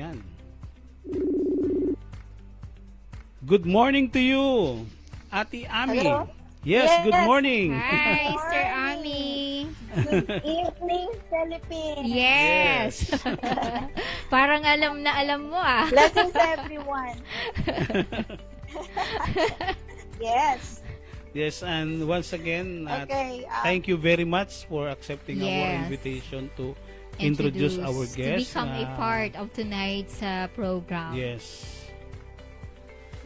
Ayan. Good morning to you, Ate Ami. Hello? Yes, good Yes. morning. Hi, Sir Morning. Ami. Good evening, Philippines. Yes. Yes. Parang alam na alam mo ah. Blessings everyone. Yes. Yes, and once again, Okay. thank you very much for accepting our Yes. invitation to introduce our To guest. become a part of tonight's program. Yes.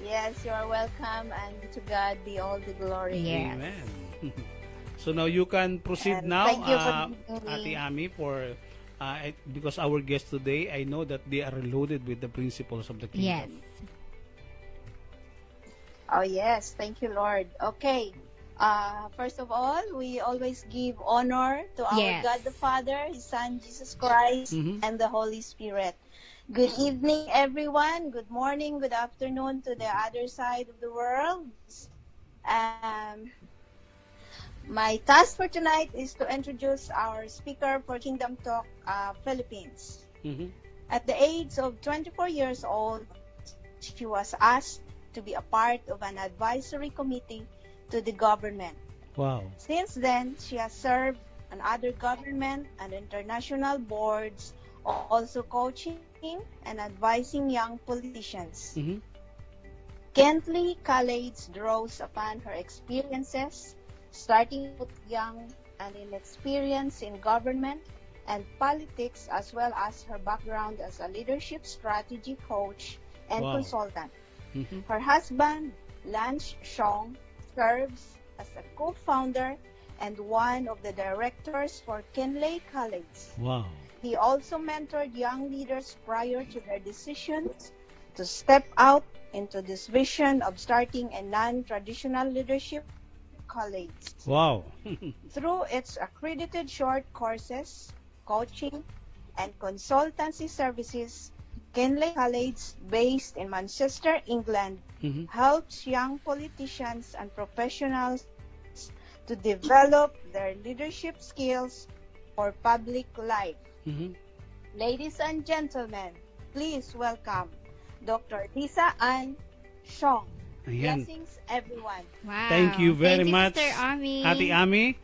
Yes, you are welcome, and to God be all the glory. Yes. Amen. So now you can proceed And now, thank you for giving Ate me. Ami, for because our guest today, I know that they are loaded with the principles of the Yes. kingdom. Oh, yes. Thank you, Lord. Okay. First of all, we always give honor to our Yes. God the Father, His Son, Jesus Christ, Mhm. and the Holy Spirit. Good evening, everyone. Good morning, good afternoon to the other side of the world. Um, my task for tonight is to introduce our speaker for Kingdom Talk Philippines. Mhm. At the age of 24 years old, she was asked to be a part of an advisory committee to the government. Wow. Since then, she has served on other government and international boards, also coaching and advising young politicians. Mhm. Kenley College draws upon her experiences, starting with young and inexperienced in government and politics, as well as her background as a leadership strategy coach and Wow. consultant. Mhm. Her husband, Lance Shong, serves as a co-founder and one of the directors for Kenley College. Wow. He also mentored young leaders prior to their decisions to step out into this vision of starting a non-traditional leadership college. Wow. Through its accredited short courses, coaching, and consultancy services, Kenley College, based in Manchester, England, Mhm. helps young politicians and professionals to develop their leadership skills for public life. Mhm. Ladies and gentlemen, please welcome Dr. Lisa Ann Shong. Ayan. Blessings, everyone. Wow. Thank you very much, Sister Ami. Ate Ami.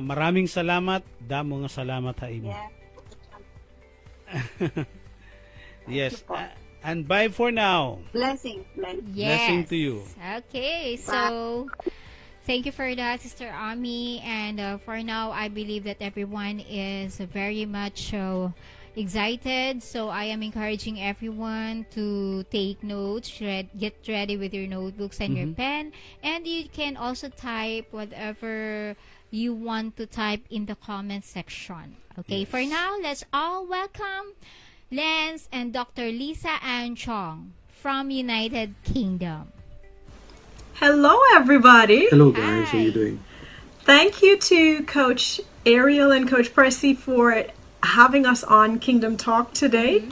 Maraming salamat. Damo nga salamat ha imo. Yeah. Yes. you po. And bye for now. Blessings. Blessings. Yes. Blessing to you. Okay, so thank you for that, Sister Ami. And for now, I believe that everyone is very much excited. So I am encouraging everyone to take notes, get ready with your notebooks and your pen. And you can also type whatever you want to type in the comment section. Okay, for now, let's all welcome Lance and Dr. Lisa Ann Chong from United Kingdom. Hello, everybody. Hello guys, how Hi. you doing? Thank you to Coach Ariel and Coach Percy for having us on Kingdom Talk today.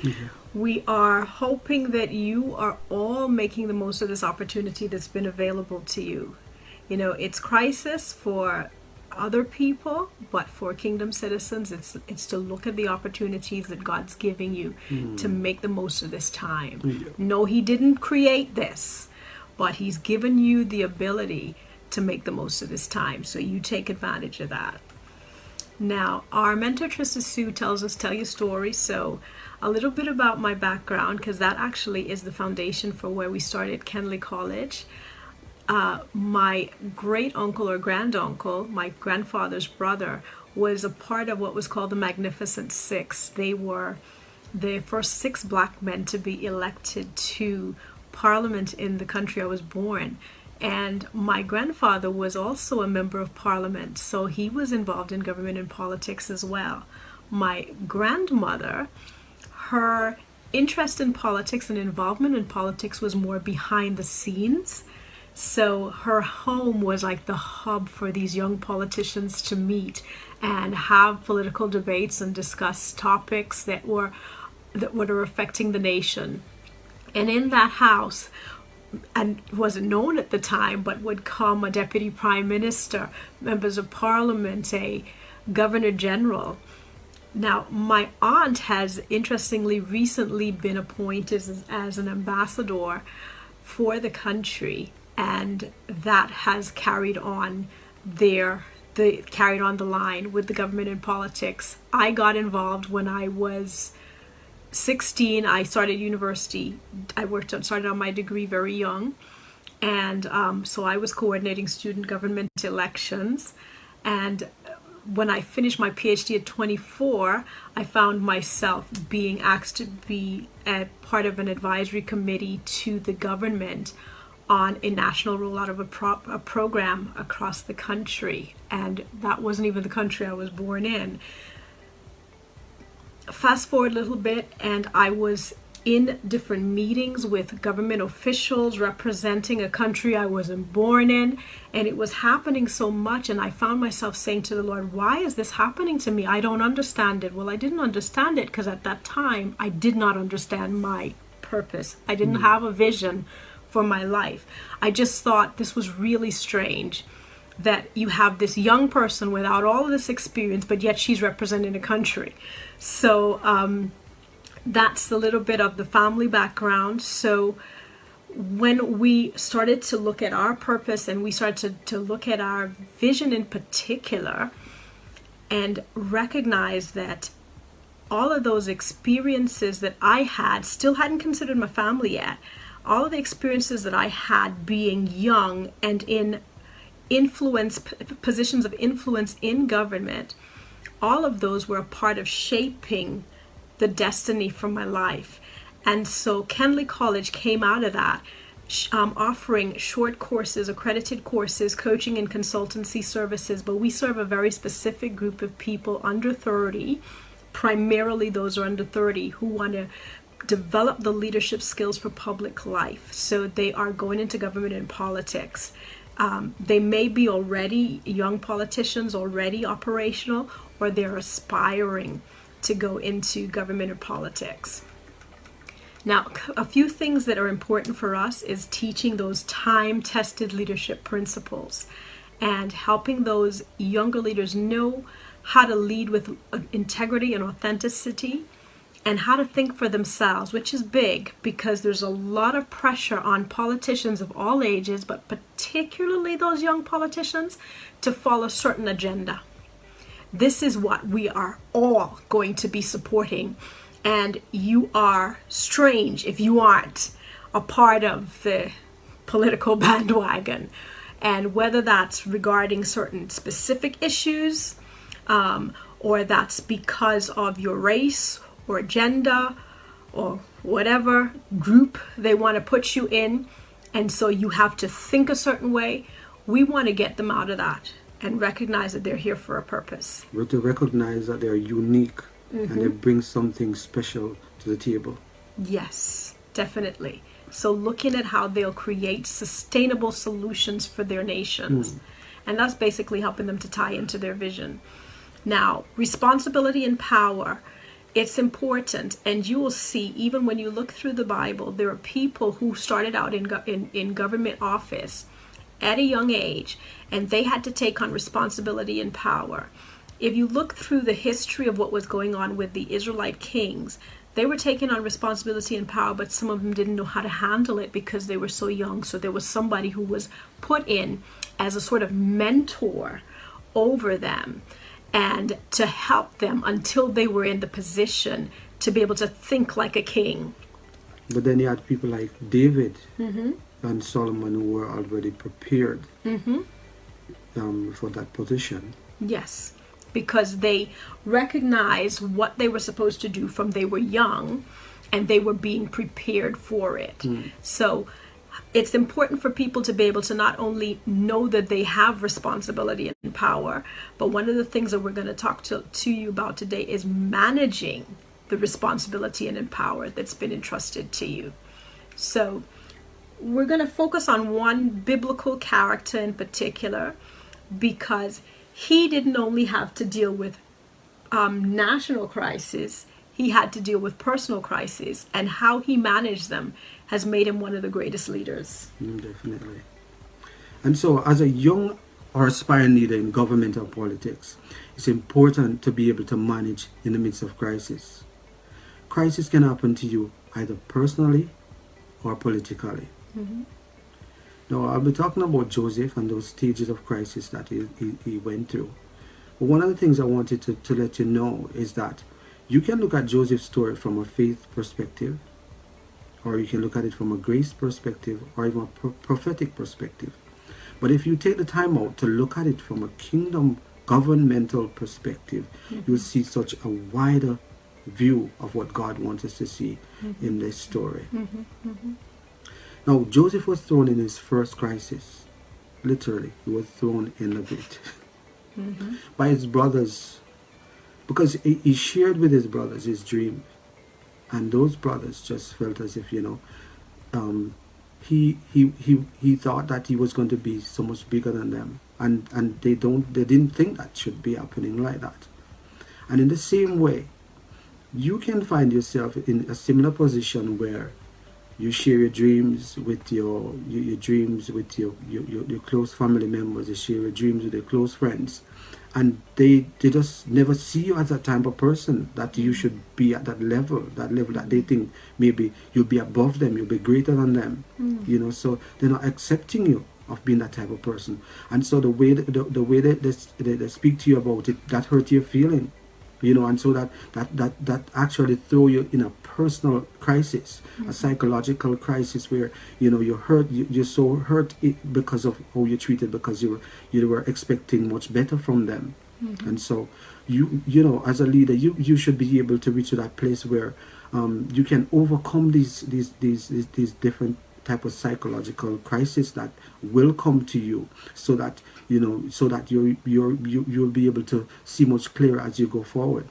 We are hoping that you are all making the most of this opportunity that's been available to you. You know, it's crisis for other people, but for kingdom citizens, it's to look at the opportunities that God's giving you to make the most of this time. Yeah. No, He didn't create this, but He's given you the ability to make the most of this time. So you take advantage of that. Now, our mentor Tristans Story tells us, tell your story. So a little bit about my background, because that actually is the foundation for where we started Kenley College. My great uncle or granduncle, my grandfather's brother, was a part of what was called the Magnificent Six. They were the first 6 black men to be elected to Parliament in the country I was born. And my grandfather was also a member of Parliament, so he was involved in government and politics as well. My grandmother, her interest in politics and involvement in politics was more behind the scenes. So her home was like the hub for these young politicians to meet and have political debates and discuss topics that were affecting the nation. And in that house, and wasn't known at the time, but would come a deputy prime minister, members of parliament, a governor general, Now, my aunt has interestingly recently been appointed as an ambassador for the country, and that has carried on carried on the line with the government and politics. I got involved when I was 16. I started university. Started on my degree very young, and so I was coordinating student government elections. And when I finished my PhD at 24, I found myself being asked to be a part of an advisory committee to the government on a national rollout of a program across the country. And that wasn't even the country I was born in. Fast forward a little bit, and I was in different meetings with government officials representing a country I wasn't born in, and it was happening so much, and I found myself saying to the Lord, why is this happening to me? I don't understand it. Well, I didn't understand it because at that time I did not understand my purpose. I didn't have a vision for my life. I just thought this was really strange that you have this young person without all of this experience, but yet she's representing a country. So that's a little bit of the family background. So when we started to look at our purpose and we started to look at our vision in particular and recognize that all of those experiences that I had, still hadn't considered my family yet, all of the experiences that I had being young and in positions of influence in government, all of those were a part of shaping the destiny for my life. And so Kenley College came out of that, offering short courses, accredited courses, coaching and consultancy services, but we serve a very specific group of people under 30, primarily those who are under 30 who want to develop the leadership skills for public life. So they are going into government and politics. They may be already young politicians, already operational, or they're aspiring to go into government or politics. Now, a few things that are important for us is teaching those time-tested leadership principles and helping those younger leaders know how to lead with integrity and authenticity and how to think for themselves, which is big because there's a lot of pressure on politicians of all ages, but particularly those young politicians, to follow a certain agenda. This is what we are all going to be supporting, and you are strange if you aren't a part of the political bandwagon. And whether that's regarding certain specific issues, or that's because of your race or agenda or whatever group they want to put you in, and so you have to think a certain way, we want to get them out of that and recognize that they're here for a purpose. We have to recognize that they're unique and they bring something special to the table. Yes, definitely. So looking at how they'll create sustainable solutions for their nations. And that's basically helping them to tie into their vision. Now, responsibility and power, it's important. And you will see, even when you look through the Bible, there are people who started out in government office at a young age, and they had to take on responsibility and power. If you look through the history of what was going on with the Israelite kings, they were taking on responsibility and power, but some of them didn't know how to handle it because they were so young. So there was somebody who was put in as a sort of mentor over them and to help them until they were in the position to be able to think like a king. But then you had people like David and Solomon who were already prepared for that position. Yes, because they recognized what they were supposed to do from they were young, and they were being prepared for it. So it's important for people to be able to not only know that they have responsibility and power, but one of the things that we're going to talk to you about today is managing the responsibility and power that's been entrusted to you. So we're going to focus on one biblical character in particular, because he didn't only have to deal with national crisis, he had to deal with personal crisis, and how he managed them has made him one of the greatest leaders. Definitely. And so as a young or aspiring leader in government or politics, it's important to be able to manage in the midst of crisis. Crisis can happen to you either personally or politically. Now, I'll be talking about Joseph and those stages of crisis that he went through. But one of the things I wanted to let you know is that you can look at Joseph's story from a faith perspective, or you can look at it from a grace perspective, or even a prophetic perspective. But if you take the time out to look at it from a kingdom governmental perspective, you'll see such a wider view of what God wants us to see in this story. Now, Joseph was thrown in his first crisis. Literally, he was thrown in the pit by his brothers, because he shared with his brothers his dream, and those brothers just felt as if, he thought that he was going to be so much bigger than them, and they didn't think that should be happening like that. And in the same way, you can find yourself in a similar position where you share your dreams with your dreams with your close family members. You share your dreams with your close friends, and they just never see you as that type of person that you should be at that level that they think maybe you'll be above them, you'll be greater than them. So they're not accepting you of being that type of person. And so the way they speak to you about it, that hurt your feeling. And so that actually throw you in a personal crisis, a psychological crisis where you're hurt. You're so hurt because of how you treated, because you were expecting much better from them, and so you as a leader, you should be able to reach to that place where you can overcome these different type of psychological crisis that will come to you, so that you'll be able to see much clearer as you go forward.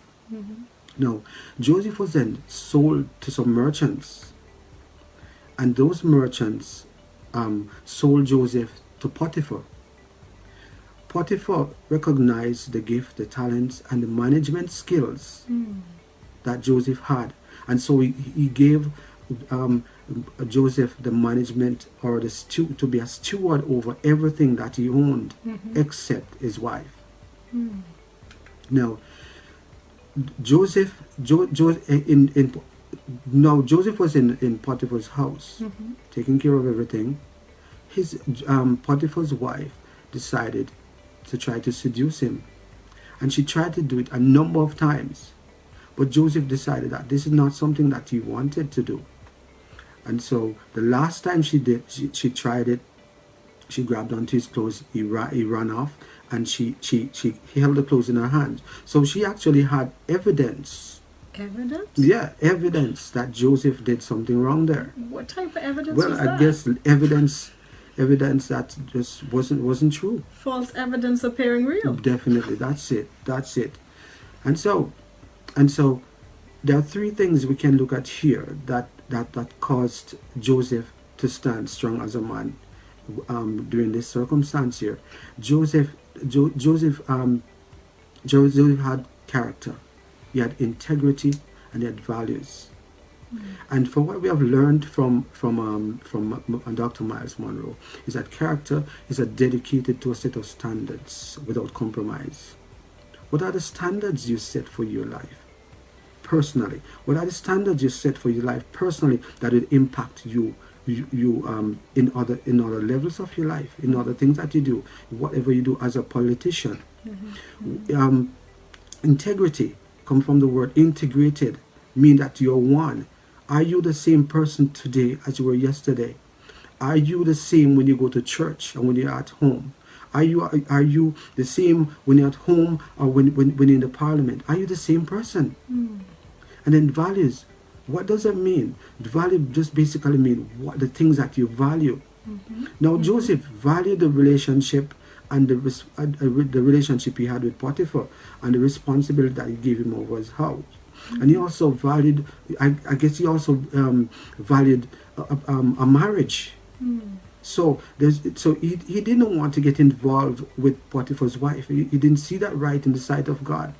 Now, Joseph was then sold to some merchants, and those merchants sold Joseph to Potiphar. Potiphar recognized the gift, the talents, and the management skills that Joseph had, and so he gave Joseph the management, or to be a steward over everything that he owned, except his wife. Now, Joseph was in Potiphar's house, taking care of everything. His Potiphar's wife decided to try to seduce him, and she tried to do it a number of times. But Joseph decided that this is not something that he wanted to do. And so the last time she tried it, she grabbed onto his clothes, he ran off, and he held the clothes in her hand. So she actually had evidence. Evidence? Yeah, evidence that Joseph did something wrong there. What type of evidence was that? Well, I guess evidence that just wasn't true. False evidence appearing real. Definitely, that's it. And so there are three things we can look at here that caused Joseph to stand strong as a man during this circumstance here. Joseph had character, he had integrity, and he had values. And for what we have learned from Dr. Miles Monroe is that character is dedicated to a set of standards without compromise. What are the standards you set for your life personally? What are the standards you set for your life personally that will impact you in other levels of your life, in other things that you do, whatever you do as a politician? Integrity come from the word integrated, mean that you're one. Are you the same person today as you were yesterday? Are you the same when you go to church and when you're at home? Are you the same when you're at home or when you're in the parliament? Are you the same person? And then values. What does that mean? Value just basically mean what the things that you value. Now, Joseph valued the relationship and the relationship he had with Potiphar and the responsibility that he gave him over his house. And he also valued, I guess he also valued a marriage. So he didn't want to get involved with Potiphar's wife. He didn't see that right in the sight of God.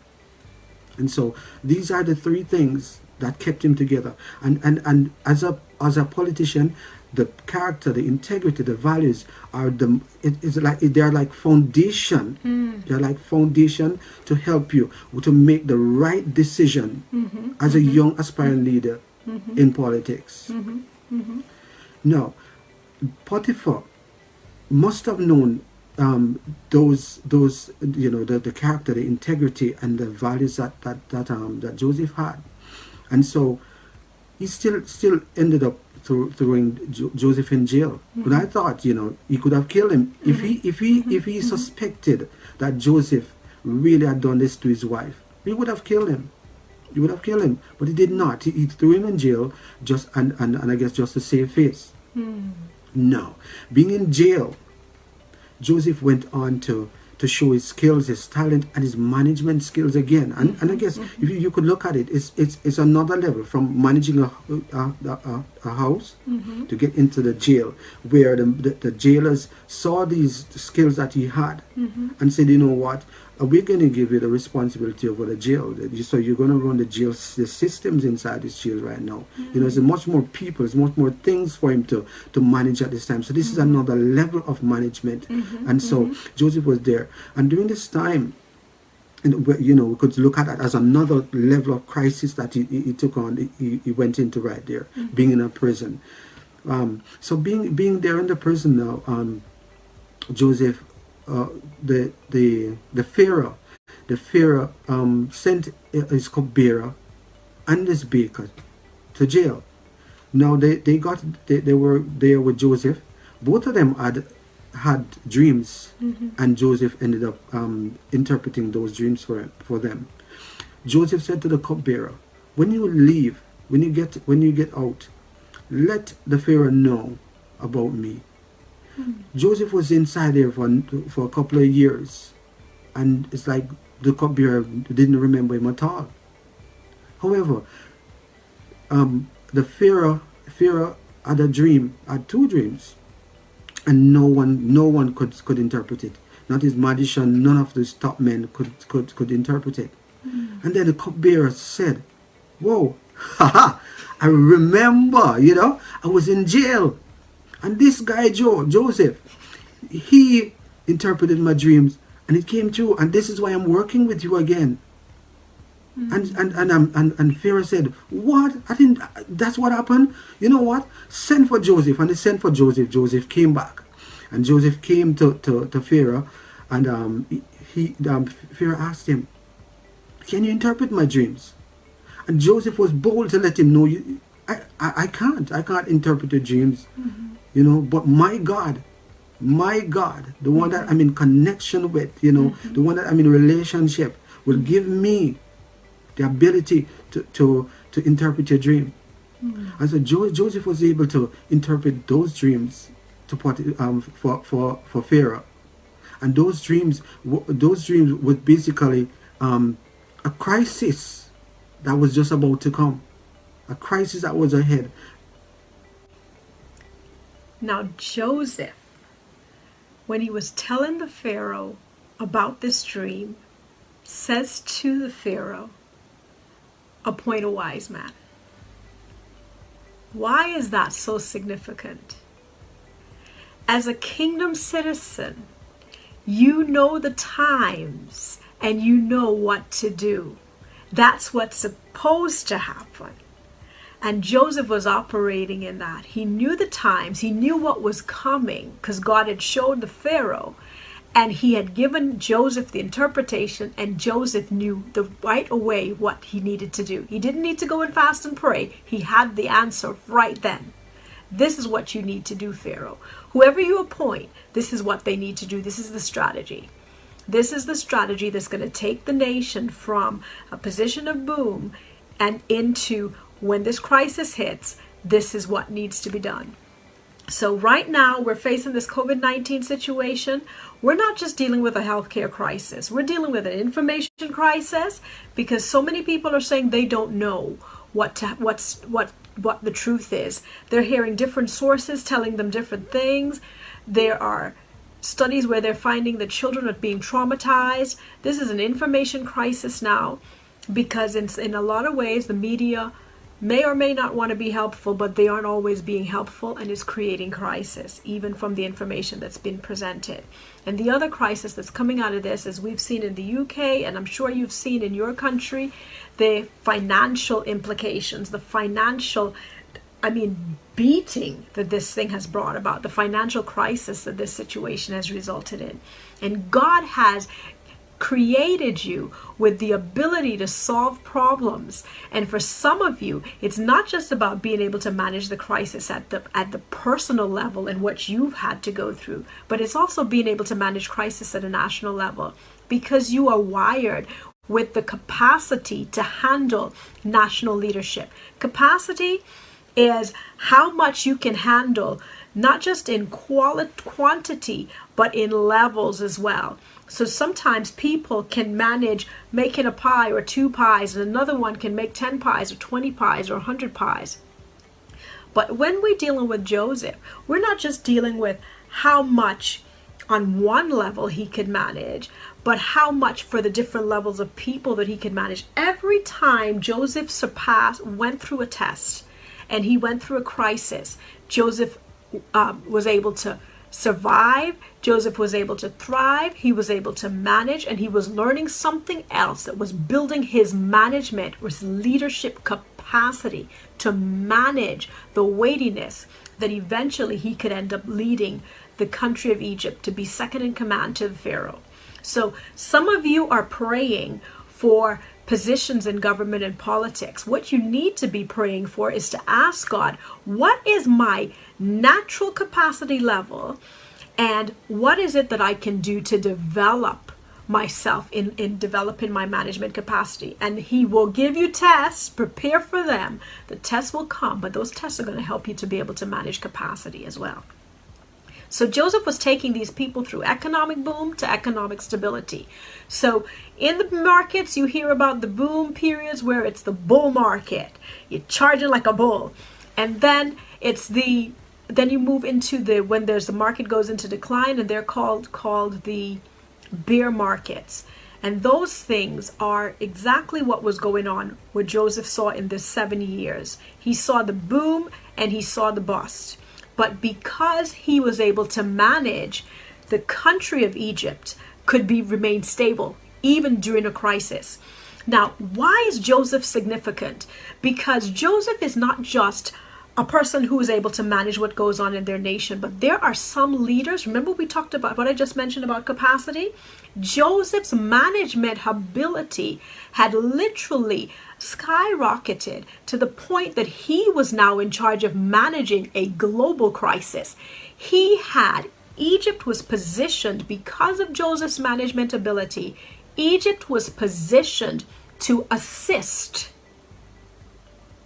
And so these are the three things that kept him together. And as a politician, the character, the integrity, the values are they're like foundation. They're like foundation to help you to make the right decision as a young aspiring leader in politics. Now, Potiphar must have known those the character, the integrity, and the values that Joseph had, and so he still ended up throwing Joseph in jail. But I thought, he could have killed him if he suspected that Joseph really had done this to his wife. He would have killed him. He would have killed him, but he did not. He threw him in jail just and I guess just to save face. Now, being in jail, Joseph went on to show his skills, his talent, and his management skills again. And I guess if you could look at it, it's another level from managing a house to get into the jail, where the jailers saw these skills that he had and said, you know what, we're going to give you the responsibility over the jail. So you're going to run the systems inside this jail right now. There's much more people, there's much more things for him to manage at this time. So this is another level of management. And so Joseph was there. And during this time, we could look at that as another level of crisis that he took on. He went into right there, being in a prison. So being there in the prison now, Joseph, the Pharaoh sent his cupbearer and his baker to jail. Now they were there with Joseph. Both of them had dreams, and Joseph ended up interpreting those dreams for them. Joseph said to the cupbearer, when you leave, when you get out, let the Pharaoh know about me. Joseph was inside there for a couple of years, and it's like the cupbearer didn't remember him at all. However, the Pharaoh had two dreams, and no one could interpret it. Not his magician, none of the top men could interpret it. And then the cupbearer said, "Whoa, haha! I remember. I was in jail. And this guy, Joseph, he interpreted my dreams, and it came true. And this is why I'm working with you again." And Pharaoh said, "What? I didn't. That's what happened. You know what? Send for Joseph." And they sent for Joseph. Joseph came back, and Joseph came to Pharaoh, and Pharaoh asked him, "Can you interpret my dreams?" And Joseph was bold to let him know, I can't interpret your dreams. But my God, the one that I'm in connection with, the one that I'm in relationship, will give me the ability to interpret your dream. And so Joseph was able to interpret those dreams for Pharaoh. And those dreams were basically a crisis that was just about to come, a crisis that was ahead. Now Joseph, when he was telling the Pharaoh about this dream, says to the Pharaoh, "Appoint a wise man." Why is that so significant? As a kingdom citizen, you know the times and you know what to do. That's what's supposed to happen. And Joseph was operating in that. He knew the times. He knew what was coming because God had showed the Pharaoh. And he had given Joseph the interpretation, and Joseph knew right away what he needed to do. He didn't need to go and fast and pray. He had the answer right then. This is what you need to do, Pharaoh. Whoever you appoint, this is what they need to do. This is the strategy. This is the strategy that's going to take the nation from a position of boom and into, when this crisis hits, this is what needs to be done. So right now we're facing this COVID-19 situation. We're not just dealing with a healthcare crisis. We're dealing with an information crisis because so many people are saying they don't know what the truth is. They're hearing different sources telling them different things. There are studies where they're finding that children are being traumatized. This is an information crisis now because in a lot of ways the media may or may not want to be helpful, but they aren't always being helpful, and it's creating crisis, even from the information that's been presented. And the other crisis that's coming out of this, as we've seen in the UK, and I'm sure you've seen in your country, the financial implications, the financial, beating that this thing has brought about, the financial crisis that this situation has resulted in. And God has created you with the ability to solve problems. And for some of you, it's not just about being able to manage the crisis at the personal level in which you've had to go through, but it's also being able to manage crisis at a national level, because you are wired with the capacity to handle national leadership. Capacity is how much you can handle, not just in quantity, but in levels as well. So sometimes people can manage making a pie or 2 pies, and another one can make 10 pies or 20 pies or 100 pies. But when we're dealing with Joseph, we're not just dealing with how much on one level he could manage, but how much for the different levels of people that he could manage. Every time Joseph went through a test, and he went through a crisis, Joseph was able to survive. Joseph was able to thrive. He was able to manage, and he was learning something else that was building his management, his leadership capacity to manage the weightiness that eventually he could end up leading the country of Egypt to be second in command to the Pharaoh. So some of you are praying for positions in government and politics. What you need to be praying for is to ask God, what is my natural capacity level, and what is it that I can do to develop myself in developing my management capacity? And he will give you tests. Prepare for them. The tests will come, but those tests are going to help you to be able to manage capacity as well. So Joseph was taking these people through economic boom to economic stability. So in the markets, you hear about the boom periods where it's the bull market. You're charging like a bull. And then then you move into when the market goes into decline, and they're called the bear markets. And those things are exactly what was going on, what Joseph saw in this 7 years. He saw the boom and he saw the bust. But because he was able to manage, the country of Egypt could remain stable even during a crisis. Now, why is Joseph significant? Because Joseph is not just a person who is able to manage what goes on in their nation, but there are some leaders. Remember, we talked about what I just mentioned about capacity? Joseph's management ability had literally skyrocketed to the point that he was now in charge of managing a global crisis. Egypt was positioned, because of Joseph's management ability, Egypt was positioned to assist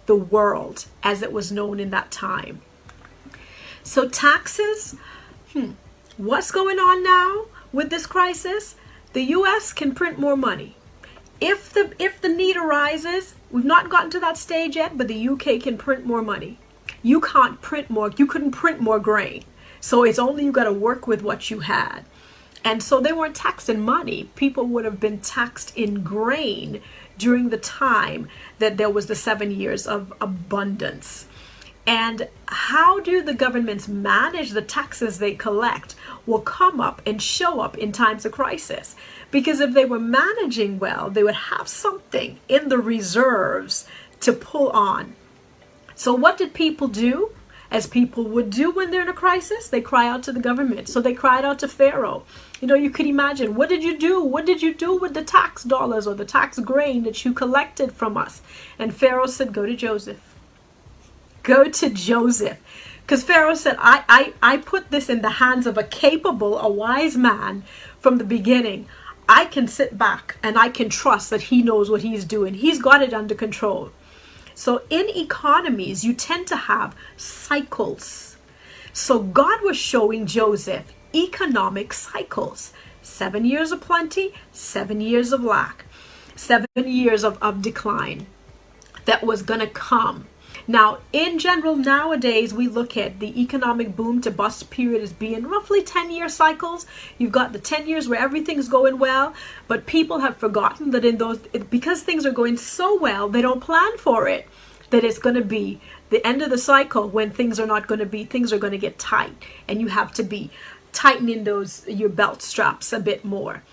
the world as it was known in that time. So taxes, what's going on now with this crisis? The US can print more money. If the need arises, we've not gotten to that stage yet, but the UK can print more money. You couldn't print more grain. So it's only you got to work with what you had. And so they weren't taxed in money. People would have been taxed in grain during the time that there was the 7 years of abundance. And how do the governments manage the taxes they collect will come up and show up in times of crisis. Because if they were managing well, they would have something in the reserves to pull on. So what did people do? As people would do when they're in a crisis, they cry out to the government. So they cried out to Pharaoh. You could imagine, what did you do? What did you do with the tax dollars or the tax grain that you collected from us? And Pharaoh said, go to Joseph. Go to Joseph. Because Pharaoh said, I put this in the hands of a wise man from the beginning. I can sit back and I can trust that he knows what he's doing. He's got it under control. So in economies, you tend to have cycles. So God was showing Joseph economic cycles. 7 years of plenty, 7 years of lack, 7 years of decline that was going to come. Now, in general, nowadays, we look at the economic boom to bust period as being roughly 10-year cycles. You've got the 10 years where everything's going well, but people have forgotten that because things are going so well, they don't plan for it. that it's going to be the end of the cycle when things are going to get tight, and you have to be tightening your belt straps a bit more.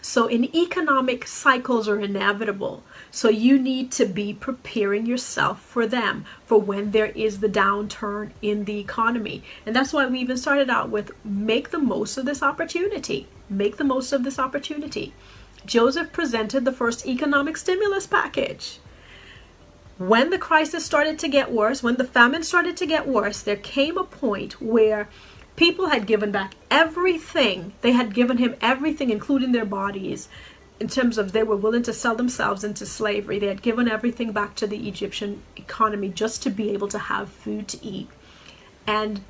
So in economic cycles are inevitable. So you need to be preparing yourself for them, for when there is the downturn in the economy. And that's why we even started out with make the most of this opportunity. Make the most of this opportunity. Joseph presented the first economic stimulus package. When the crisis started to get worse, when the famine started to get worse, there came a point where people had given back everything. They had given him everything, including their bodies, in terms of they were willing to sell themselves into slavery. They had given everything back to the Egyptian economy just to be able to have food to eat. And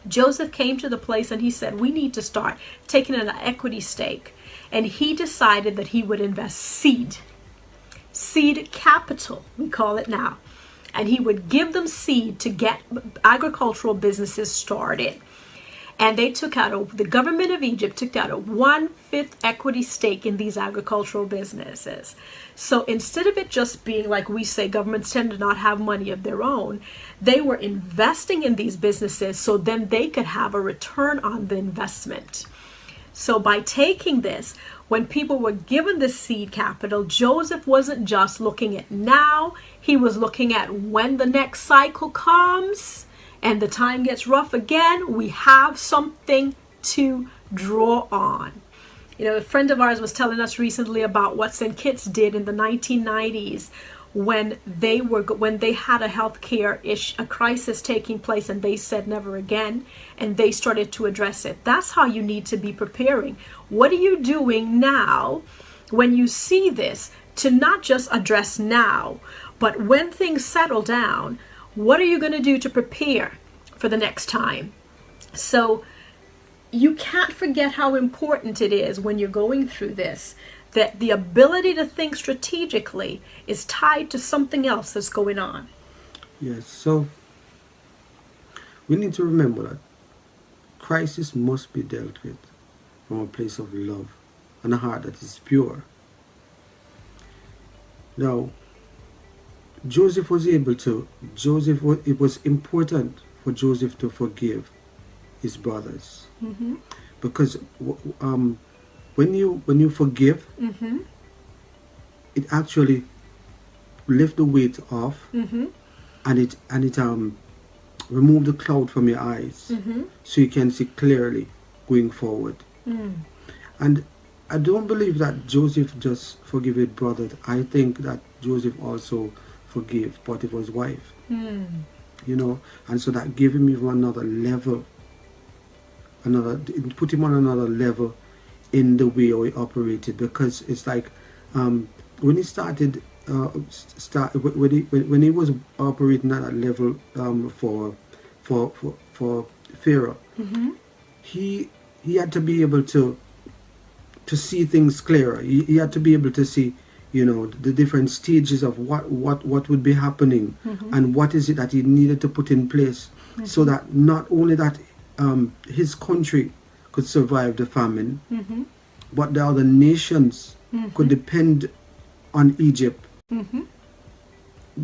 Joseph came to the place and he said, we need to start taking an equity stake. And he decided that he would invest seed capital, we call it now. And he would give them seed to get agricultural businesses started. And they the government of Egypt took out a 1/5 equity stake in these agricultural businesses. So instead of it just being like we say, governments tend to not have money of their own, they were investing in these businesses so then they could have a return on the investment. So by taking this, when people were given this seed capital, Joseph wasn't just looking at now, he was looking at when the next cycle comes and the time gets rough again, we have something to draw on. You know, a friend of ours was telling us recently about what St. Kitts did in the 1990s when they had a healthcare a crisis taking place, and they said never again, and they started to address it. That's how you need to be preparing. What are you doing now when you see this, to not just address now, but when things settle down, what are you going to do to prepare for the next time? So you can't forget how important it is when you're going through this, that the ability to think strategically is tied to something else that's going on. Yes, so we need to remember that crisis must be dealt with from a place of love and a heart that is pure. Now, it was important for Joseph to forgive his brothers. Mm-hmm. Because when you forgive, mm-hmm. it actually lifts the weight off, mm-hmm. and it remove the cloud from your eyes, mm-hmm. so you can see clearly going forward. Mm. And I don't believe that Joseph just forgave his brothers. I think that Joseph also forgave Potiphar's wife. Mm. You know, and so that gave him even another level, put him on another level in the way he operated, because it's like when he started when he was operating at that level for Pharaoh, mm-hmm. he had to be able to see things clearer. He had to be able to see, you know, the different stages of what would be happening, mm-hmm. and what is it that he needed to put in place, mm-hmm. so that not only that his country could survive the famine, mm-hmm. but the other nations, mm-hmm. could depend on Egypt, mm-hmm.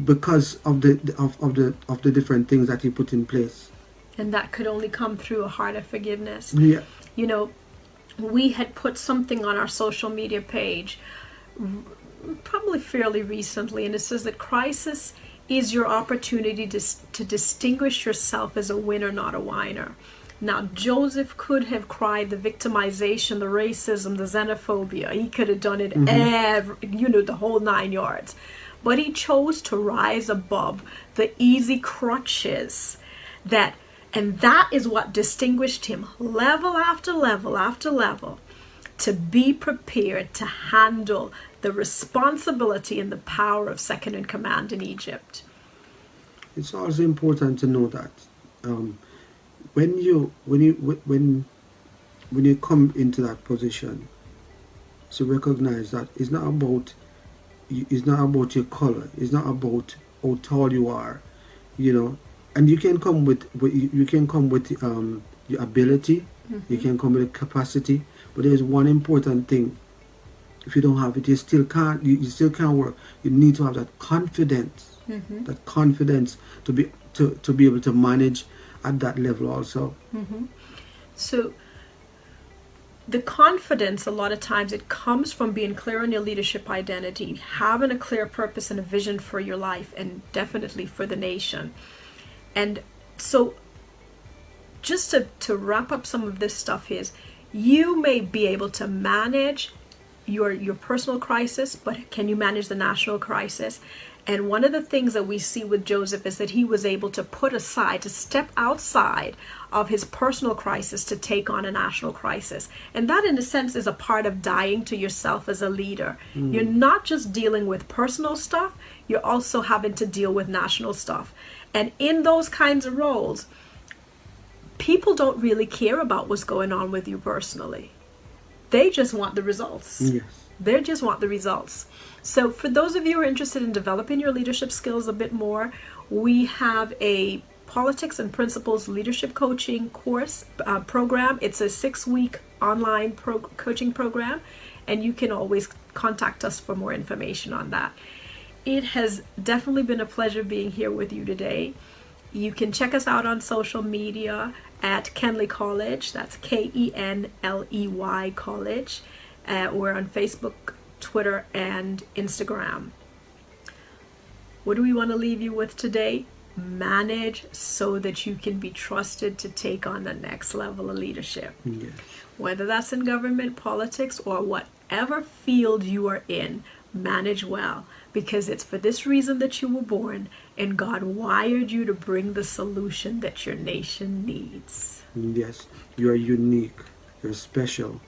because of the different things that he put in place. And that could only come through a heart of forgiveness. Yeah. You know, we had put something on our social media page probably fairly recently, and it says that crisis is your opportunity to distinguish yourself as a winner, not a whiner. Now, Joseph could have cried the victimization, the racism, the xenophobia. He could have done it, mm-hmm. The whole 9 yards. But he chose to rise above the easy crutches and that is what distinguished him, level after level after level, to be prepared to handle the responsibility and the power of second in command in Egypt. It's also important to know that when you come into that position, to recognize that it's not about your color, it's not about how tall you are, you know. And you can come with your ability, mm-hmm. you can come with capacity, but there's one important thing. If you don't have it, you still can't work. You need to have that confidence that confidence to be able to manage at that level also. So the confidence, a lot of times, it comes from being clear on your leadership identity, having a clear purpose and a vision for your life, and definitely for the nation. And so just to wrap up some of this stuff is, you may be able to manage your personal crisis, but can you manage the national crisis? And one of the things that we see with Joseph is that he was able to put aside, to step outside of his personal crisis to take on a national crisis. And that, in a sense, is a part of dying to yourself as a leader. You're not just dealing with personal stuff, you're also having to deal with national stuff. And in those kinds of roles, people don't really care about what's going on with you personally. They just want the results. Yes. They just want the results. So for those of you who are interested in developing your leadership skills a bit more, we have a Politics and Principles Leadership Coaching course program. It's a 6-week online coaching program, and you can always contact us for more information on that. It has definitely been a pleasure being here with you today. You can check us out on social media at Kenley College. That's Kenley College. We're on Facebook, Twitter, and Instagram. What do we want to leave you with today? Manage so that you can be trusted to take on the next level of leadership. Yes. Whether that's in government, politics, or whatever field you are in, manage well, because it's for this reason that you were born, and God wired you to bring the solution that your nation needs. Yes, you are unique. You're special.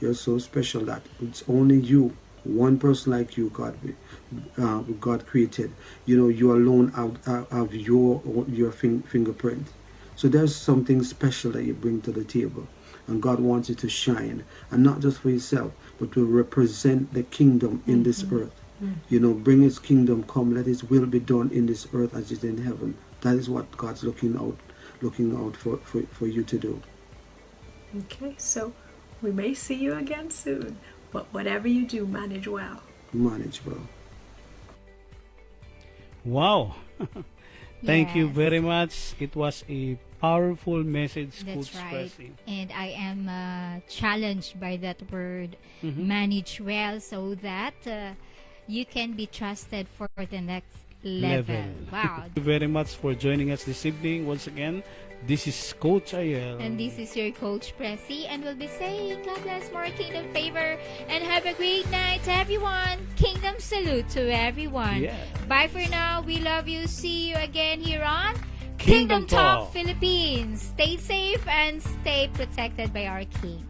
You're so special that it's only you, one person like you, God created. You know, you alone out of your fingerprint. So there's something special that you bring to the table, and God wants you to shine, and not just for yourself, but to represent the kingdom in this earth. You know, bring His kingdom come. Let His will be done in this earth as it is in heaven. That is what God's looking out for you to do. Okay, so we may see you again soon, but whatever you do, manage well. Manage well. Wow. Thank you Yes. very much. It was a powerful message, That's Coach right. Presley. And I am challenged by that word, manage well, so that you can be trusted for the next level. Wow. Thank you very much for joining us this evening. Once again, this is Coach Ayel. And this is your Coach Pressy, and we'll be saying God bless, more kingdom favor, and have a great night, everyone. Kingdom salute to everyone. Yeah. Bye for now. We love you. See you again here on Kingdom Kingdom Talk Talk. Philippines. Stay safe and stay protected by our King.